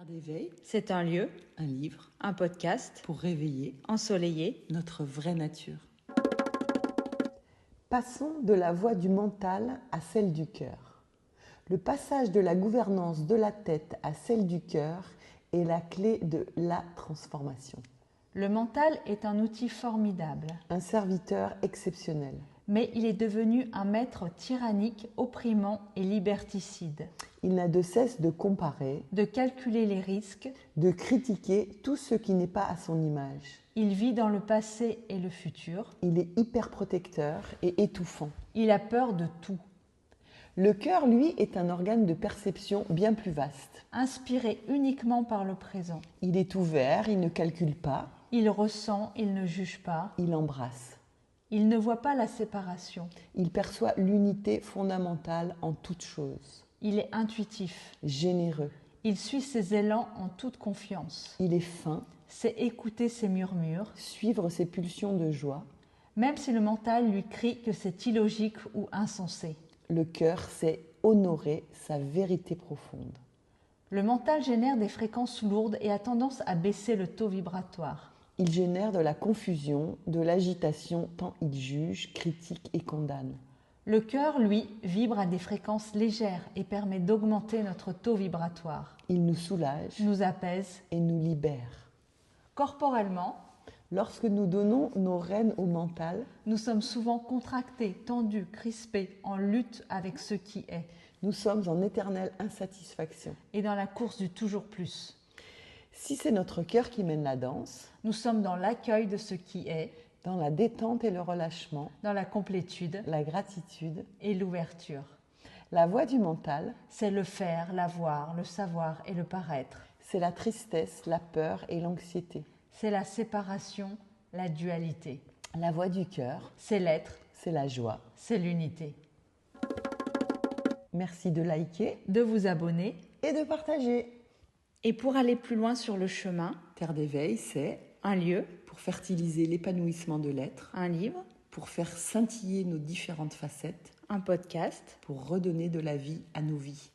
Terre d'éveil, C'est un lieu, un livre un podcast pour réveiller ensoleillé. notre vraie nature. Passons de la voie du mental à celle du cœur. Le passage de la gouvernance de la tête à celle du cœur est la clé de la transformation. Le mental est un outil formidable, Un serviteur exceptionnel. mais il est devenu un maître tyrannique, opprimant et liberticide. Il n'a de cesse de comparer, De calculer les risques, de critiquer tout ce qui n'est pas à son image. il vit dans le passé et le futur. Il est hyper protecteur et étouffant. Il a peur de tout. Le cœur, lui, est un organe de perception bien plus vaste. Inspiré uniquement par le présent. Il est ouvert, il ne calcule pas, Il ressent, il ne juge pas. il embrasse. Il ne voit pas la séparation. Il perçoit l'unité fondamentale en toute chose. Il est intuitif. Généreux. Il suit ses élans en toute confiance. Il est fin, C'est écouter ses murmures, suivre ses pulsions de joie. même si le mental lui crie que c'est illogique ou insensé. Le cœur sait honorer sa vérité profonde. Le mental génère des fréquences lourdes et a tendance à baisser le taux vibratoire. Il génère de la confusion, de l'agitation, tant il juge, critique et condamne. Le cœur, lui, vibre à des fréquences légères et permet d'augmenter notre taux vibratoire, Il nous soulage nous apaise. et nous libère. Corporellement, Lorsque nous donnons nos rênes au mental, nous sommes souvent contractés, tendus, crispés, en lutte avec ce qui est, nous sommes en éternelle insatisfaction. et dans la course du toujours plus. Si c'est notre cœur qui mène la danse, Nous sommes dans l'accueil de ce qui est, dans la détente et le relâchement, dans la complétude la gratitude, et l'ouverture. la voie du mental, C'est le faire, l'avoir, le savoir et le paraître. c'est la tristesse, la peur et l'anxiété. C'est la séparation, la dualité. La voie du cœur, C'est l'être, c'est la joie. c'est l'unité. Merci de liker De vous abonner. et de partager. Et pour aller plus loin sur le chemin, Terre d'éveil, c'est un lieu, pour fertiliser l'épanouissement de l'être, un livre, pour faire scintiller nos différentes facettes, un podcast. pour redonner de la vie à nos vies.